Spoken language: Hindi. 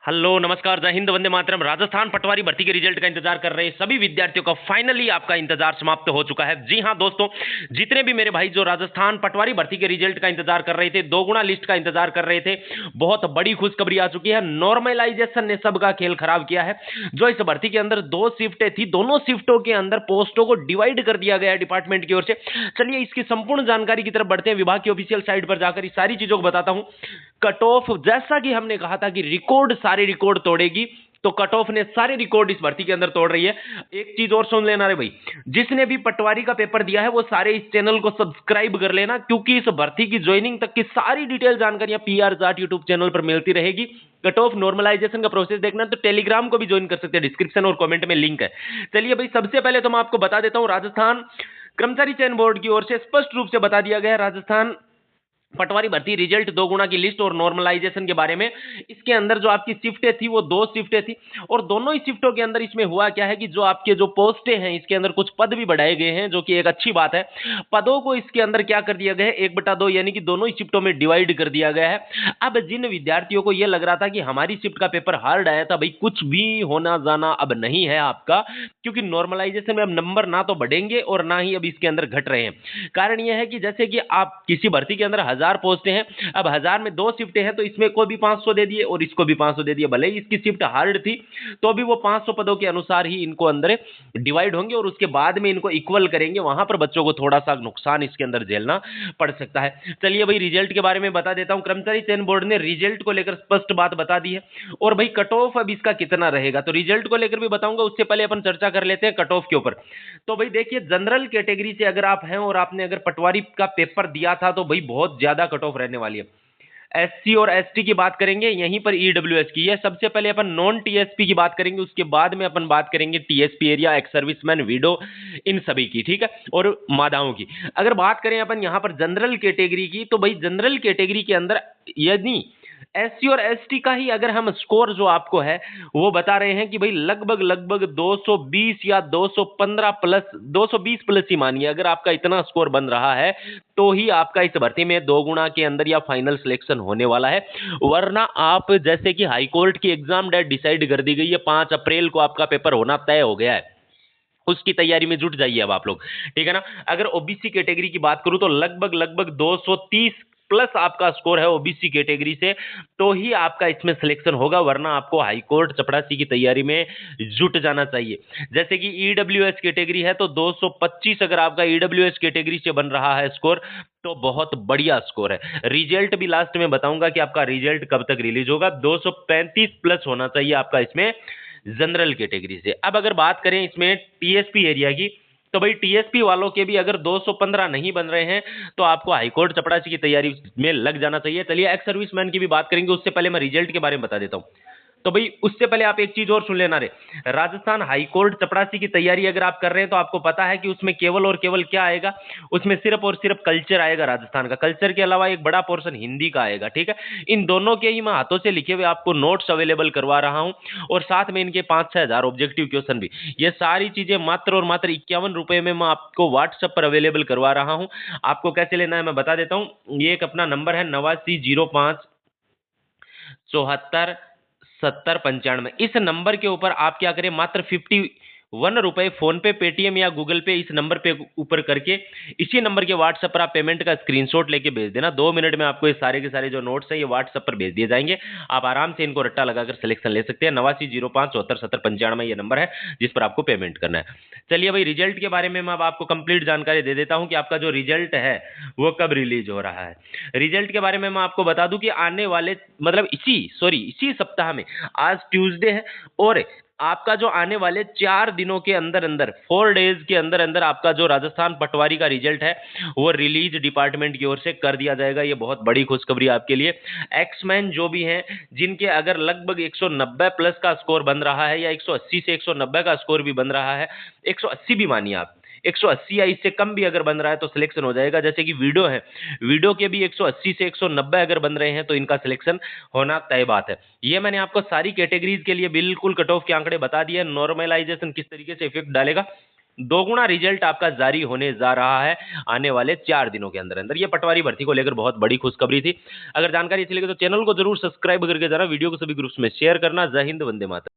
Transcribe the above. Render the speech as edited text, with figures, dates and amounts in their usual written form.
हेलो नमस्कार जय हिंद वंदे मातरम। राजस्थान पटवारी भर्ती के रिजल्ट का इंतजार कर रहे सभी विद्यार्थियों का फाइनली आपका इंतजार समाप्त हो चुका है। जी हां दोस्तों, जितने भी मेरे भाई जो राजस्थान पटवारी भर्ती के रिजल्ट का इंतजार कर रहे थे, दो गुना लिस्ट का इंतजार कर रहे थे, बहुत बड़ी खुशखबरी आ चुकी है। नॉर्मलाइजेशन ने सबका खेल खराब किया है। जो इस भर्ती के अंदर दो शिफ्टें थी, दोनों शिफ्टों के अंदर पोस्टों को डिवाइड कर दिया गया है डिपार्टमेंट की ओर से। चलिए इसकी संपूर्ण जानकारी की तरफ बढ़ते हैं। विभाग की ऑफिशियल साइट पर जाकर इस सारी चीजों को बताता हूं। कट ऑफ, जैसा कि हमने कहा था कि रिकॉर्ड सारे रिकॉर्ड तोड़ेगी, तो कट ऑफ ने सारे रिकॉर्ड इस भर्ती के अंदर तोड़ रही है। एक चीज और सुन लेना रे भाई, जिसने भी पटवारी का पेपर दिया है वो सारे इस चैनल को सब्सक्राइब कर लेना, क्योंकि इस भर्ती की ज्वाइनिंग तक की सारी डिटेल जानकारियां पीआर जाट यूट्यूब चैनल पर मिलती रहेगी। कट ऑफ नॉर्मलाइजेशन का प्रोसेस देखना है तो टेलीग्राम को भी ज्वाइन कर सकते हैं, डिस्क्रिप्शन और कमेंट में लिंक है। चलिए भाई, सबसे पहले तो मैं आपको बता देता हूं, राजस्थान कर्मचारी चयन बोर्ड की ओर से स्पष्ट रूप से बता दिया गया है राजस्थान पटवारी भर्ती रिजल्ट दो गुना की लिस्ट और नॉर्मलाइजेशन के बारे में। इसके अंदर जो आपकी शिफ्टें थी वो दो शिफ्टें थी, और दोनों ही शिफ्टों के अंदर इसमें हुआ क्या है कि जो आपके जो पोस्टें हैं इसके अंदर कुछ पद भी बढ़ाए गए हैं, जो कि एक अच्छी बात है। पदों को इसके अंदर क्या कर दिया गया है, 1/2 यानी कि दोनों ही शिफ्टों में डिवाइड कर दिया गया है। अब जिन विद्यार्थियों को यह लग रहा था कि हमारी शिफ्ट का पेपर हार्ड आया था, भाई कुछ भी होना जाना अब नहीं है आपका, क्योंकि नॉर्मलाइजेशन में अब नंबर ना तो बढ़ेंगे और ना ही अब इसके अंदर घट रहे हैं। कारण यह है कि जैसे कि आप किसी भर्ती के अंदर 1000 पोस्टें हैं, अब 1000 में दो शिफ्टें हैं, तो इसमें को भी 500 दे दिए और इसको भी 500 दे दिए। भले ही इसकी शिफ्ट हार्ड थी तो भी वो 500 पदों के अनुसार ही इनको अंदर डिवाइड होंगे और उसके बाद में इनको इक्वल करेंगे। वहां पर बच्चों को थोड़ा सा नुकसान इसके अंदर झेलना पड़ सकता है। चलिए भाई, रिजल्ट के बारे में बता देता हूं। कर्मचारी चयन बोर्ड ने रिजल्ट को लेकर स्पष्ट बात बता दी है। और भाई कट ऑफ अब इसका कितना रहेगा, तो रिजल्ट को लेकर भी बताऊंगा, उससे पहले अपन चर्चा कर लेते हैं कट ऑफ के ऊपर। तो भाई देखिए, जनरल कैटेगरी से अगर आप हैं और आपने अगर पटवारी का पेपर दिया था तो भाई बहुत ज्यादा कट ऑफ रहने वाली है। एससी और एसटी की बात करेंगे, यहीं पर ईडब्ल्यूएस की है। सबसे पहले अपन नॉन टीएसपी की बात करेंगे, उसके बाद में अपन बात करेंगे TSP area, ex serviceman, widow, इन सभी की, ठीक है, और मादाओं की। अगर बात करें अपन यहां पर जनरल कैटेगरी की, तो भाई जनरल कैटेगरी के अंदर यदि एससी और एसटी का ही अगर हम स्कोर जो आपको है वो बता रहे हैं कि भाई लगभग लगभग 220 या 215 प्लस, 220 प्लस ही मानिए, अगर आपका इतना स्कोर बन रहा है तो ही आपका इस भर्ती में दो गुना के अंदर या फाइनल सिलेक्शन होने वाला है। वरना आप, जैसे कि हाई कोर्ट की एग्जाम डेट डिसाइड कर दी गई है, 5 अप्रैल को आपका पेपर होना तय हो गया है, उसकी तैयारी में जुट जाइए अब आप लोग, ठीक है ना। अगर ओबीसी कैटेगरी की बात करूं तो लगभग लगभग 230 प्लस आपका स्कोर है ओबीसी कैटेगरी से, तो ही आपका इसमें सिलेक्शन होगा, वरना आपको हाई कोर्ट चपरासी की तैयारी में जुट जाना चाहिए। जैसे कि ईडब्ल्यूएस कैटेगरी है तो 225 अगर आपका ईडब्ल्यूएस कैटेगरी से बन रहा है स्कोर तो बहुत बढ़िया स्कोर है। रिजल्ट भी लास्ट में बताऊंगा कि आपका रिजल्ट कब तक रिलीज होगा। 235 प्लस होना चाहिए आपका इसमें जनरल कैटेगरी से। अब अगर बात करें इसमें टीएसपी एरिया की, तो भाई टीएसपी वालों के भी अगर 215 नहीं बन रहे हैं तो आपको हाईकोर्ट चपरासी की तैयारी में लग जाना चाहिए। चलिए एक्स सर्विसमैन की भी बात करेंगे, उससे पहले मैं रिजल्ट के बारे में बता देता हूं। तो भाई उससे पहले आप एक चीज और सुन लेना रे, राजस्थान हाईकोर्ट चपरासी की तैयारी अगर आप कर रहे हैं तो आपको पता है कि उसमें केवल और केवल क्या आएगा, उसमें सिर्फ और सिर्फ कल्चर आएगा। राजस्थान का कल्चर के अलावा एक बड़ा पोर्शन हिंदी का आएगा, ठीक है। इन दोनों के ही मैं हाथों से लिखे हुए आपको नोट्स अवेलेबल करवा रहा हूं, और साथ में इनके 5-6 हजार ऑब्जेक्टिव क्वेश्चन भी। ये सारी चीजें मात्र और मात्र 51 रुपए में मैं आपको व्हाट्सएप पर अवेलेबल करवा रहा हूं। आपको कैसे लेना है मैं बता देता हूं। ये एक अपना नंबर है 8905 74 70 95। इस नंबर के ऊपर आप क्या करें, मात्र 51 रुपए फोन पे, पेटीएम या गूगल पे, इस नंबर पे ऊपर करके इसी नंबर के व्हाट्सएप पर आप पेमेंट का स्क्रीनशॉट लेके भेज देना। 2 मिनट में आपको ये सारे के सारे जो नोट्स हैं ये व्हाट्सएप पर भेज दिए जाएंगे। आप आराम से इनको रट्टा लगाकर सिलेक्शन ले सकते हैं। 8905 74 70 95 ये नंबर है जिस पर आपको पेमेंट करना है। चलिए भाई, रिजल्ट के बारे में मैं अब आपको कंप्लीट जानकारी दे देता हूं कि आपका जो रिजल्ट है वो कब रिलीज हो रहा है। रिजल्ट के बारे में मैं आपको बता दूं कि आने वाले, मतलब इसी सप्ताह में, आज ट्यूसडे है, और आपका जो आने वाले 4 दिनों के अंदर अंदर, 4 डेज के अंदर अंदर आपका जो राजस्थान पटवारी का रिजल्ट है वो रिलीज डिपार्टमेंट की ओर से कर दिया जाएगा। ये बहुत बड़ी खुशखबरी आपके लिए। एक्समैन जो भी हैं, जिनके अगर लगभग 190 प्लस का स्कोर बन रहा है या 180 से 190 का स्कोर भी बन रहा है, 180 भी मानिए आप, 180 या इससे कम भी अगर बन रहा है तो सिलेक्शन हो जाएगा। जैसे कि वीडियो है, वीडियो के भी 180 से 190 अगर बन रहे हैं तो इनका सिलेक्शन होना तय बात है। ये मैंने आपको सारी कैटेगरीज के लिए बिल्कुल कट ऑफ के आंकड़े बता दिए। नॉर्मलाइजेशन किस तरीके से इफेक्ट डालेगा दोगुना रिजल्ट आपका जारी होने जा रहा है आने वाले 4 दिनों के अंदर अंदर। ये पटवारी भर्ती को लेकर बहुत बड़ी खुशखबरी थी। अगर जानकारी अच्छी लगी तो चैनल को जरूर सब्सक्राइब करके जरा वीडियो को सभी ग्रुप्स में शेयर करना। जय हिंद, वंदे मातरम।